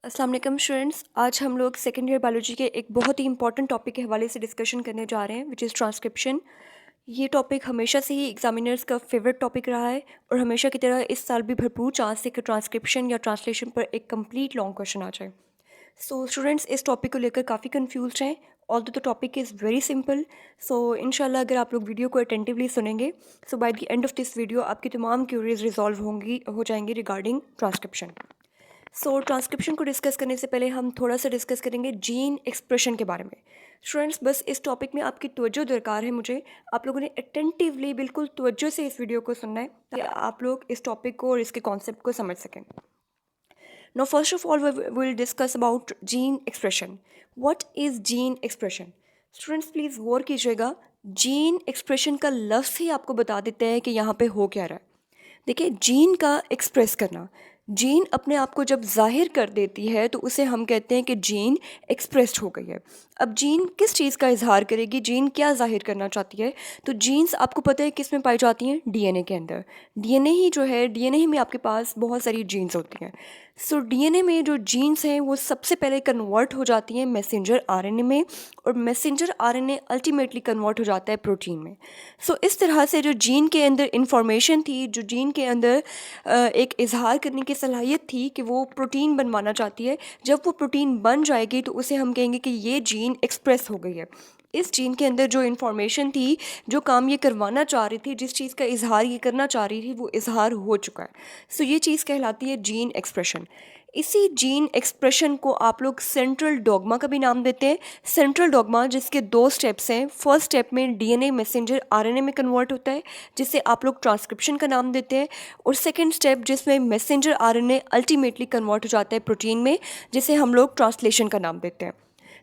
अस्सलाम वालेकुम स्टूडेंट्स। आज हम लोग सेकेंड ईयर बायोलॉजी के एक बहुत ही इंपॉर्टेंट टॉपिक के हवाले से डिस्कशन करने जा रहे हैं विच इज़ ट्रांसक्रिप्शन। ये टॉपिक हमेशा से ही एग्जामिनर्स का फेवरेट टॉपिक रहा है और हमेशा की तरह इस साल भी भरपूर चांस है कि ट्रांसक्रिप्शन या ट्रांसलेशन पर एक कंप्लीट लॉन्ग क्वेश्चन आ जाए। सो स्टूडेंट्स इस टॉपिक को लेकर काफ़ी कन्फ्यूज हैं although the topic is very simple. So इंशाल्लाह अगर आप लोग वीडियो को अटेंटिवली सुनेंगे so by the end of this video आपकी तमाम क्यूरीज रिजॉल्व हो जाएंगी रिगार्डिंग ट्रांसक्रिप्शन। सो ट्रांसक्रिप्शन को डिस्कस करने से पहले हम थोड़ा सा डिस्कस करेंगे जीन एक्सप्रेशन के बारे में। स्टूडेंट्स बस इस टॉपिक में आपकी तवज्जो दरकार है मुझे। आप लोगों ने अटेंटिवली बिल्कुल तवज्जो से इस वीडियो को सुनना है ताकि आप लोग इस टॉपिक को और इसके कॉन्सेप्ट को समझ सकें। Now, first of all, we will discuss about gene expression. What is gene expression? Students, please गौर कीजिएगा। जीन एक्सप्रेशन का लफ्ज़ ही आपको बता देते हैं कि यहाँ पे हो क्या रहा है। देखिए, जीन का एक्सप्रेस करना, जीन अपने आप को जब जाहिर कर देती है तो उसे हम कहते हैं कि जीन एक्सप्रेस्ड हो गई है। अब जीन किस चीज़ का इजहार करेगी, जीन क्या जाहिर करना चाहती है? तो जीन्स आपको पता है किस में पाई जाती हैं? डीएनए के अंदर। डीएनए ही जो है, डीएनए ही में आपके पास बहुत सारी जीन्स होती हैं। सो डीएनए में जो जीन्स हैं वो सबसे पहले कन्वर्ट हो जाती हैं मैसेंजर आरएनए में और मैसेंजर आरएनए अल्टीमेटली कन्वर्ट हो जाता है प्रोटीन में। सो इस तरह से जो जीन के अंदर इंफॉर्मेशन थी, जो जीन के अंदर एक इजहार करने की सलाहियत थी कि वो प्रोटीन बनवाना चाहती है, जब वो प्रोटीन बन जाएगी तो उसे हम कहेंगे कि ये जीन एक्सप्रेस हो गई है। इस जीन के अंदर जो इन्फॉर्मेशन थी, जो काम ये करवाना चाह रही थी, जिस चीज़ का इजहार ये करना चाह रही थी, वो इजहार हो चुका है। सो ये चीज़ कहलाती है जीन एक्सप्रेशन। इसी जीन एक्सप्रेशन को आप लोग सेंट्रल डॉग्मा का भी नाम देते हैं। सेंट्रल डॉग्मा जिसके 2 स्टेप्स हैं। फर्स्ट स्टेप में डीएनए मैसेंजर आरएनए में कन्वर्ट होता है जिसे आप लोग ट्रांसक्रिप्शन का नाम देते हैं, और सेकेंड स्टेप जिसमें मैसेंजर आरएनए अल्टीमेटली कन्वर्ट हो जाता है प्रोटीन में, जिसे हम लोग ट्रांसलेशन का नाम देते हैं।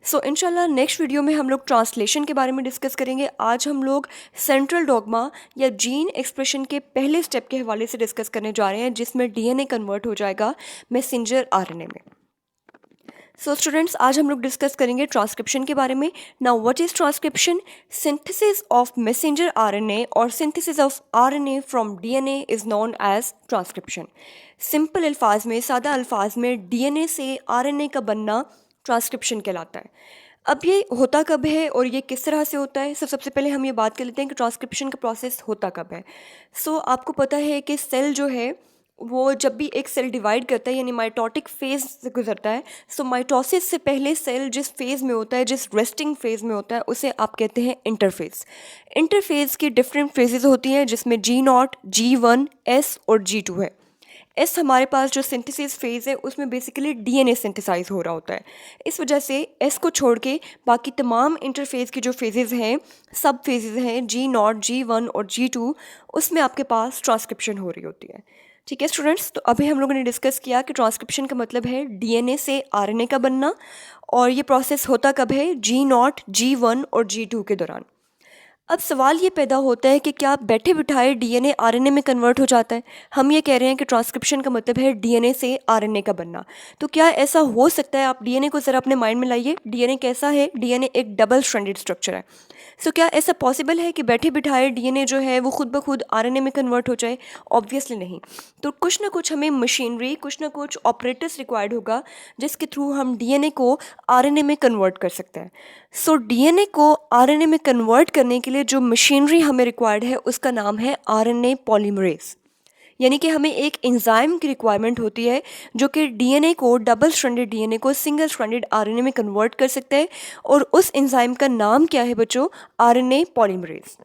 सो इंशाल्लाह नेक्स्ट वीडियो में हम लोग ट्रांसलेशन के बारे में डिस्कस करेंगे। आज हम लोग सेंट्रल डॉग्मा या जीन एक्सप्रेशन के पहले स्टेप के हवाले से डिस्कस करने जा रहे हैं जिसमें डीएनए कन्वर्ट हो जाएगा मैसेंजर आरएनए में। सो स्टूडेंट्स, आज हम लोग डिस्कस करेंगे ट्रांसक्रिप्शन के बारे में। Now what is transcription? Synthesis of messenger RNA और synthesis of RNA from DNA is known as transcription. Simple अल्फाज में, सादा अल्फाज में, डीएनए से आरएनए का बनना ट्रांसक्रिप्शन कहलाता है। अब ये होता कब है और ये किस तरह से होता है? सबसे पहले हम ये बात कर लेते हैं कि ट्रांसक्रिप्शन का प्रोसेस होता कब है। आपको पता है कि सेल जो है वो जब भी एक सेल डिवाइड करता है यानी माइटोटिक फेज से गुजरता है, माइटोसिस से पहले सेल जिस फेज़ में होता है, जिस रेस्टिंग फेज़ में होता है, उसे आप कहते हैं इंटरफेज़। इंटरफेज़ की डिफरेंट फेजेस होती हैं जिसमें G0, G1, S और G2 है। एस हमारे पास जो सिंथेसिस फेज़ है उसमें बेसिकली डीएनए सिंथेसाइज हो रहा होता है। इस वजह से एस को छोड़ के बाकी तमाम इंटरफेज़ की जो फेजेस हैं, सब फेजेस हैं G0, G1 और G2, उसमें आपके पास ट्रांसक्रिप्शन हो रही होती है। ठीक है स्टूडेंट्स, तो अभी हम लोगों ने डिस्कस किया कि ट्रांसक्रिप्शन का मतलब है डीएनए से आरएनए का बनना, और ये प्रोसेस होता कब है? G0, G1 और G2 के दौरान। अब सवाल ये पैदा होता है कि क्या बैठे बिठाए डीएनए आरएनए में कन्वर्ट हो जाता है? हम ये कह रहे हैं कि ट्रांसक्रिप्शन का मतलब है डीएनए से आरएनए का बनना। तो क्या ऐसा हो सकता है? आप डीएनए को ज़रा अपने माइंड में लाइए। डीएनए कैसा है? डीएनए एक डबल स्ट्रैंडेड स्ट्रक्चर है। क्या ऐसा पॉसिबल है कि बैठे बिठाए डीएनए जो है वो खुद ब खुद आरएनए में कन्वर्ट हो जाए? ऑब्वियसली नहीं। तो कुछ ना कुछ हमें मशीनरी, कुछ ना कुछ ऑपरेटर्स रिक्वायर्ड होगा जिसके थ्रू हम डीएनए को आरएनए में कन्वर्ट कर सकते हैं। डीएनए को आरएनए में कन्वर्ट करने के लिए जो मशीनरी हमें रिक्वायर्ड है उसका नाम है आरएनए पॉलीमरेज। यानी कि हमें एक एंजाइम की रिक्वायरमेंट होती है जो कि डीएनए को, डबल स्ट्रैंडेड डीएनए को सिंगल स्ट्रैंडेड आरएनए में कन्वर्ट कर सकता है, और उस एंजाइम का नाम क्या है बच्चों? RNA polymerase.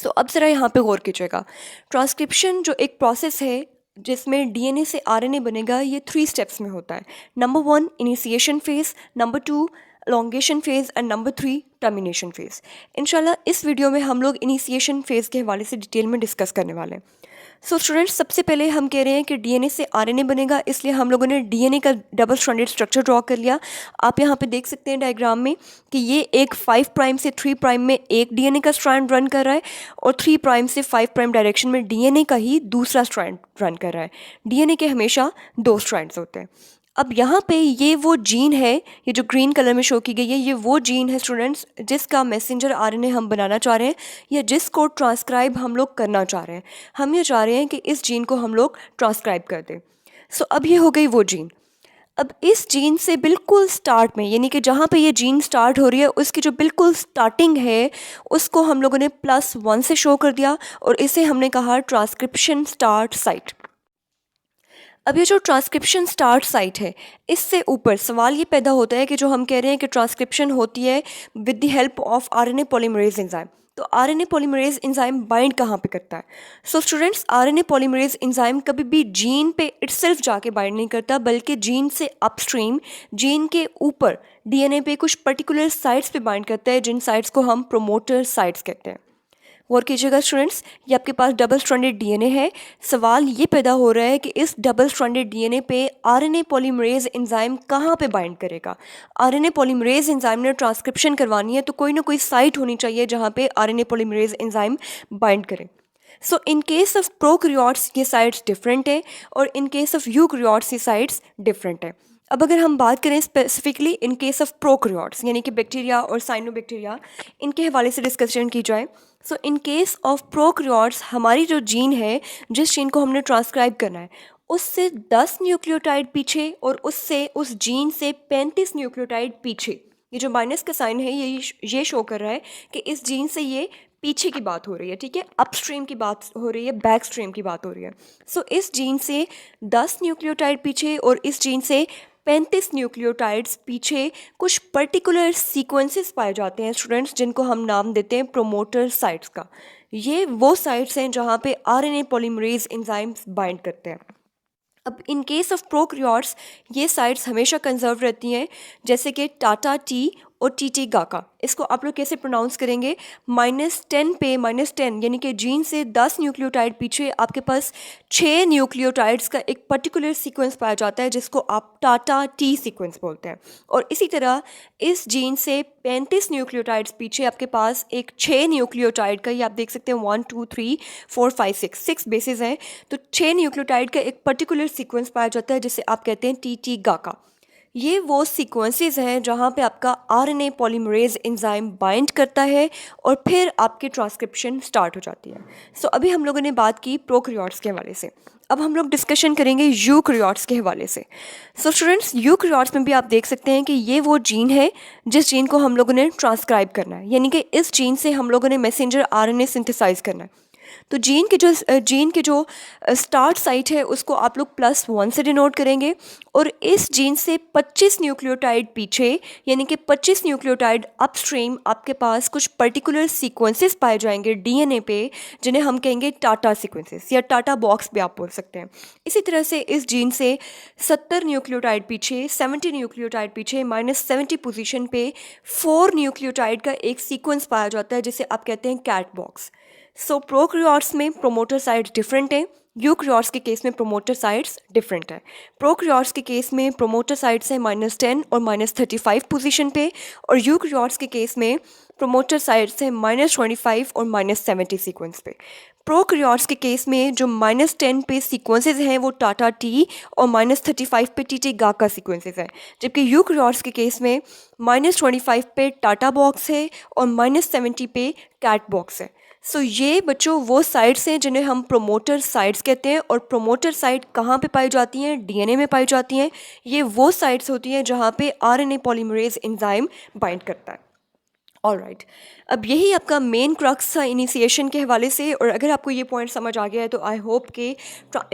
अब ज़रा यहाँ पे गौर कीजिएगा। ट्रांसक्रिप्शन जो एक प्रोसेस है जिसमें डीएनए से आरएनए बनेगा, ये 3 स्टेप्स में होता है। Number 1 initiation phase, number 2 elongation phase and number 3 termination phase. इंशाल्लाह इस वीडियो में हम लोग इनिशिएशन फेज़ के हवाले से डिटेल में डिस्कस करने वाले हैं। स्टूडेंट्स, सबसे पहले हम कह रहे हैं कि डीएनए से आरएनए बनेगा, इसलिए हम लोगों ने डीएनए का डबल स्ट्रैंडेड स्ट्रक्चर ड्रॉ कर लिया। आप यहाँ पे देख सकते हैं डायग्राम में कि ये एक 5 प्राइम से 3 प्राइम में एक डीएनए का स्ट्रैंड रन कर रहा है, और 3 प्राइम से 5 प्राइम डायरेक्शन में डीएनए का ही दूसरा स्ट्रैंड रन कर रहा है। डीएनए के हमेशा 2 स्ट्रैंड्स होते हैं। अब यहाँ पे ये वो जीन है, ये जो ग्रीन कलर में शो की गई है, ये वो जीन है स्टूडेंट्स जिसका मैसेंजर आरएनए हम बनाना चाह रहे हैं, या जिसको ट्रांसक्राइब हम लोग करना चाह रहे हैं। हम ये चाह रहे हैं कि इस जीन को हम लोग ट्रांसक्राइब कर दें। अब ये हो गई वो जीन। अब इस जीन से बिल्कुल स्टार्ट में, यानी कि जहाँ पे ये जीन स्टार्ट हो रही है उसकी जो बिल्कुल स्टार्टिंग है उसको हम लोगों ने +1 से शो कर दिया और इसे हमने कहा ट्रांसक्रिप्शन स्टार्ट साइट। अब ये जो ट्रांसक्रिप्शन स्टार्ट साइट है, इससे ऊपर सवाल ये पैदा होता है कि जो हम कह रहे हैं कि ट्रांसक्रिप्शन होती है with the help of RNA polymerase enzyme, तो आरएनए पॉलीमरेज एंजाइम बाइंड कहाँ पे करता है? So students, RNA polymerase enzyme कभी भी जीन पे इटसेल्फ जाके बाइंड नहीं करता, बल्कि जीन से अपस्ट्रीम, जीन के ऊपर डीएनए पे कुछ पर्टिकुलर साइट्स पे बाइंड करता है, जिन साइट्स को हम प्रोमोटर साइट्स कहते हैं। गौर कीजिएगा स्टूडेंट्स, ये आपके पास डबल स्ट्रैंडेड डीएनए है। सवाल ये पैदा हो रहा है कि इस डबल स्ट्रैंडेड डीएनए पे आरएनए पॉलीमरेज एंजाइम कहाँ पे बाइंड करेगा? आरएनए पॉलीमरेज एंजाइम ने ट्रांसक्रिप्शन करवानी है तो कोई ना कोई साइट होनी चाहिए जहाँ पे आरएनए पॉलीमरेज एंजाइम बाइंड करे। सो इन केस ऑफ प्रोकैरियोट्स ये साइट्स डिफरेंट है और इन केस ऑफ यूकैरियोट्स ये साइट्स डिफरेंट है। अब अगर हम बात करें specifically in case of prokaryotes, यानी कि बैक्टीरिया और साइनोबैक्टीरिया, इनके हवाले से डिस्कशन की जाए, सो इन केस ऑफ प्रोकैरियोट्स हमारी जो जीन है, जिस जीन को हमने ट्रांसक्राइब करना है, उससे 10 न्यूक्लियोटाइड पीछे और उससे उस जीन से 35 न्यूक्लियोटाइड पीछे। ये जो माइनस का साइन है ये शो कर रहा है कि इस जीन से ये पीछे की बात हो रही है, ठीक है, अपस्ट्रीम की बात हो रही है, बैक स्ट्रीम की बात हो रही है। सो इस जीन से 10 न्यूक्लियोटाइड पीछे और इस जीन से 35 न्यूक्लियोटाइड्स पीछे कुछ पर्टिकुलर सीक्वेंसेस पाए जाते हैं स्टूडेंट्स, जिनको हम नाम देते हैं प्रोमोटर साइट्स का। ये वो साइट्स हैं जहाँ पे आरएनए पॉलीमरेज एंजाइम्स बाइंड करते हैं। अब इन केस ऑफ प्रोकैरियोट्स ये साइट्स हमेशा कंजर्व रहती हैं, जैसे कि टाटा टी और टी गाका। इसको आप लोग कैसे प्रोनाउंस करेंगे? -10 पे -10, यानी कि जीन से 10 न्यूक्लियोटाइड पीछे आपके पास 6 न्यूक्लियोटाइड्स का एक पर्टिकुलर सीक्वेंस पाया जाता है, जिसको आप टाटा टी सीक्वेंस बोलते हैं। और इसी तरह इस जीन से 35 न्यूक्लियोटाइड्स पीछे आपके पास एक 6 न्यूक्लियोटाइड का, ये आप देख सकते हैं 1 2 3 4 5 6 बेसिस हैं, तो 6 न्यूक्लियोटाइड का एक पर्टिकुलर सीक्वेंस पाया जाता है, जिसे आप कहते हैं टी गाका। ये वो सीक्वेंसेस हैं जहाँ पे आपका आरएनए पॉलीमरेज एंजाइम बाइंड करता है और फिर आपकी ट्रांसक्रिप्शन स्टार्ट हो जाती है। सो अभी हम लोगों ने बात की प्रोकैरियोट्स के हवाले से, अब हम लोग डिस्कशन करेंगे यूकैरियोट्स के हवाले से। सो स्टूडेंट्स, यूकैरियोट्स में भी आप देख सकते हैं कि ये वो जीन है जिस जीन को हम लोगों ने ट्रांसक्राइब करना है, यानी कि इस जीन से हम लोगों ने मैसेंजर आरएनए सिंथेसाइज करना है। तो जीन के जो स्टार्ट साइट है उसको आप लोग +1 से डिनोट करेंगे और इस जीन से 25 न्यूक्लियोटाइड पीछे, यानी कि 25 न्यूक्लियोटाइड अपस्ट्रीम आपके पास कुछ पर्टिकुलर सीक्वेंसेस पाए जाएंगे डीएनए पे, जिन्हें हम कहेंगे टाटा सीक्वेंसेस या टाटा बॉक्स भी आप बोल सकते हैं। इसी तरह से इस जीन से 70 न्यूक्लियोटाइड पीछे, 70 न्यूक्लियोटाइड पीछे, -70 पोजीशन पे 4 न्यूक्लियोटाइड का एक सीक्वेंस पाया जाता है, जिसे आप कहते हैं कैट बॉक्स। सो प्रोकैरियोट्स में प्रोमोटर साइट्स डिफरेंट हैं, यूकैरियोट्स के केस में प्रोमोटर साइट्स डिफरेंट है। प्रोकैरियोट्स के केस में प्रोमोटर साइट्स हैं -10 और -35 पोजीशन पे, और यूकैरियोट्स के केस में प्रोमोटर साइट्स हैं -25 और -70 सीक्वेंस पे। प्रोकैरियोट्स के केस में जो -10 पे सीक्वेंसेस हैं वो टाटा टी और -35 पे टी गाका सीक्वेंसेस हैं, जबकि यूकैरियोट्स के केस में -25 पे टाटा बॉक्स है और -70 पे कैट बॉक्स है। सो ये बच्चों वो साइट्स हैं जिन्हें हम प्रोमोटर साइट्स कहते हैं, और प्रोमोटर साइट कहाँ पे पाई जाती हैं? डीएनए में पाई जाती हैं। ये वो साइट्स होती हैं जहाँ पे आरएनए पॉलीमरेज एंजाइम बाइंड करता है। ऑलराइट, अब यही आपका मेन क्रक्स था इनिशिएशन के हवाले से, और अगर आपको ये पॉइंट समझ आ गया है तो आई होप कि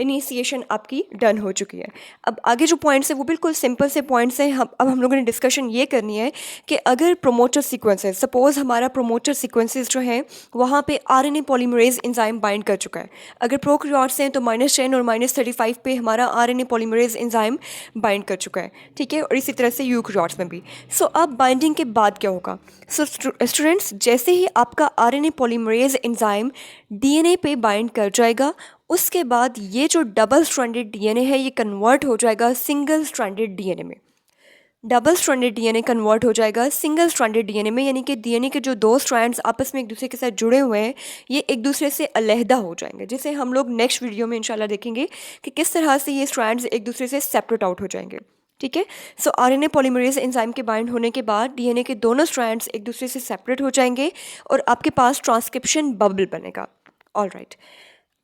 इनिशिएशन आपकी डन हो चुकी है। अब आगे जो पॉइंट्स हैं वो बिल्कुल सिंपल से पॉइंट्स हैं। अब हम लोगों ने डिस्कशन ये करनी है कि अगर प्रोमोटर सीक्वेंसेस, सपोज़ हमारा प्रोमोटर सीक्वेंसेस जो हैं वहाँ पे आरएनए पॉलीमरेज एंजाइम बाइंड कर चुका है। अगर प्रोकैरियोट्स हैं तो -10 और -35 पे हमारा आरएनए पॉलीमरेज एंजाइम बाइंड कर चुका है, ठीक है, और इसी तरह से यूकैरियोट्स में भी। सो अब बाइंडिंग के बाद क्या होगा? सो स्टूडेंट्स, जैसे ही आपका आरएनए पॉलीमरेज एंजाइम डीएनए पे बाइंड कर जाएगा, उसके बाद ये जो डबल स्ट्रैंडेड डीएनए है ये कन्वर्ट हो जाएगा सिंगल स्ट्रैंडेड डीएनए में। डबल स्ट्रैंडेड डीएनए कन्वर्ट हो जाएगा सिंगल स्ट्रैंडेड डीएनए में, यानी कि डीएनए के जो 2 स्ट्रैंड्स आपस में एक दूसरे के साथ जुड़े हुए हैं ये एक दूसरे से अलहदा हो जाएंगे, जिसे हम लोग नेक्स्ट वीडियो में इंशाल्लाह देखेंगे कि किस तरह से ये स्ट्रैंड्स एक दूसरे से सेपरेट आउट हो जाएंगे, ठीक है। सो आरएनए पॉलीमरेज एंजाइम के बाइंड होने के बाद डीएनए के दोनों स्ट्रैंड्स एक दूसरे से सेपरेट हो जाएंगे और आपके पास ट्रांसक्रिप्शन बबल बनेगा। ऑलराइट,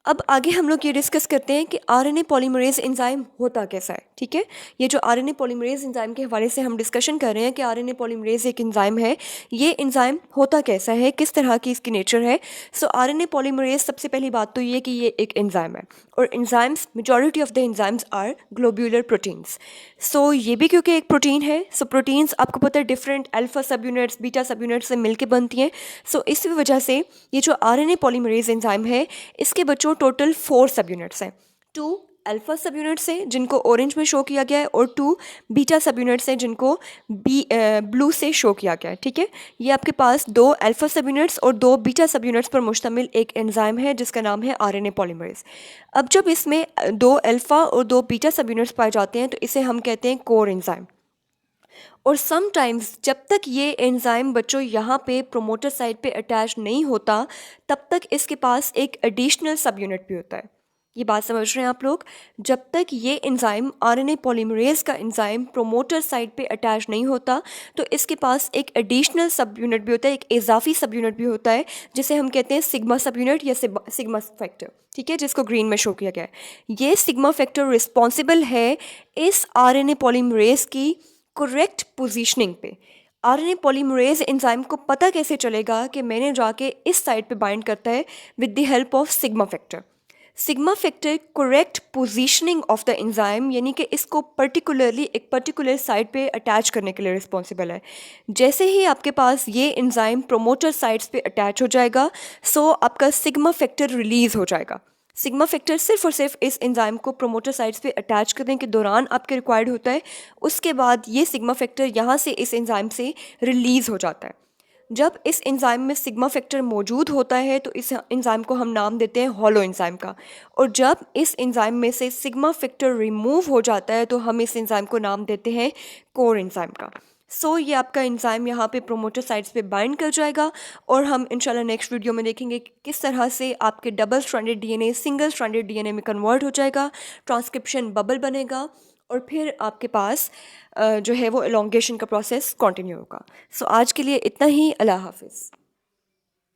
अब आगे हम लोग ये डिस्कस करते हैं कि आरएनए पॉलीमरेज एंजाइम होता कैसा है, ठीक है। ये जो आरएनए पॉलीमरेज एंजाइम के हवाले से हम डिस्कशन कर रहे हैं कि आरएनए पॉलीमरेज एक एंजाइम है, ये एंजाइम होता कैसा है, किस तरह की इसकी नेचर है। सो आरएनए पॉलीमरेज, सबसे पहली बात तो ये कि ये एक एंजाइम है और enzymes, majority of the enzymes are globular proteins. So ये भी क्योंकि एक प्रोटीन है, सो प्रोटीन्स आपको पता है डिफरेंट अल्फा सब यूनिट्स, बीटा सब यूनिट्स से मिलकर बनती हैं। सो इस वजह से ये जो आरएनए पॉलीमरेज एंजाइम है, इसके बच्चों टोटल 4 सब यूनिट्स हैं। 2 अल्फा सब यूनिट्स हैं जिनको ऑरेंज में शो किया गया है और 2 बीटा सब यूनिट्स हैं जिनको ब्लू से शो किया गया है, ठीक है। ये आपके पास 2 अल्फा सब यूनिट्स और 2 बीटा सब यूनिट्स पर मुश्तमिल एक एंजाइम है जिसका नाम है आरएनए पॉलीमरेज। अब जब इसमें 2 अल्फा और 2 बीटा सब यूनिट्स पाए जाते हैं तो इसे हम कहते हैं कोर एंजाइम। और समटाइम्स जब तक ये एंजाइम बच्चों यहाँ पे प्रोमोटर साइट पे अटैच नहीं होता, तब तक इसके पास एक एडिशनल सब यूनिट भी होता है। ये बात समझ रहे हैं आप लोग? जब तक ये एंजाइम आरएनए पॉलीमरेज का एंजाइम प्रोमोटर साइट पे अटैच नहीं होता, तो इसके पास एक एडिशनल सब यूनिट भी होता है, एक इजाफी सब यूनिट भी होता है, जिसे हम कहते हैं सिग्मा सब यूनिट या सिग्मा फैक्टर, ठीक है, जिसको ग्रीन में शो किया गया है। ये सिग्मा फैक्टर रिस्पॉन्सिबल है इस आरएनए पॉलीमरेज की करेक्ट पोजीशनिंग पे। आरएनए पॉलीमरेज एंजाइम को पता कैसे चलेगा कि मैंने जाके इस साइड पे बाइंड करता है with the help of sigma factor. Sigma factor correct positioning of the enzyme, यानी कि इसको पर्टिकुलरली एक पर्टिकुलर साइड पे अटैच करने के लिए रिस्पॉन्सिबल है। जैसे ही आपके पास ये एंजाइम प्रोमोटर साइट्स पे अटैच हो जाएगा, सो आपका सिग्मा फैक्टर रिलीज हो जाएगा। सिग्मा फैक्टर सिर्फ और सिर्फ इस एंजाइम को प्रोमोटर साइट्स पे अटैच करने के दौरान आपके रिक्वायर्ड होता है। उसके बाद ये सिग्मा फैक्टर यहाँ से इस एंजाइम से रिलीज हो जाता है। जब इस एंजाइम में सिग्मा फैक्टर मौजूद होता है तो इस एंजाइम को हम नाम देते हैं हॉलो एंजाइम का। और जब इस एंजाइम में से सिग्मा फैक्टर रिमूव हो जाता है तो हम इस एंजाइम को नाम देते हैं कोर एंजाइम का। सो ये आपका एंजाइम यहाँ पे प्रोमोटर साइट्स पे बाइंड कर जाएगा और हम इंशाल्लाह नेक्स्ट वीडियो में देखेंगे कि किस तरह से आपके double stranded DNA single stranded DNA में कन्वर्ट हो जाएगा, ट्रांसक्रिप्शन बबल बनेगा और फिर आपके पास जो है वो एलोंगेशन का प्रोसेस कंटिन्यू होगा। सो आज के लिए इतना ही। अल्लाह हाफिज़।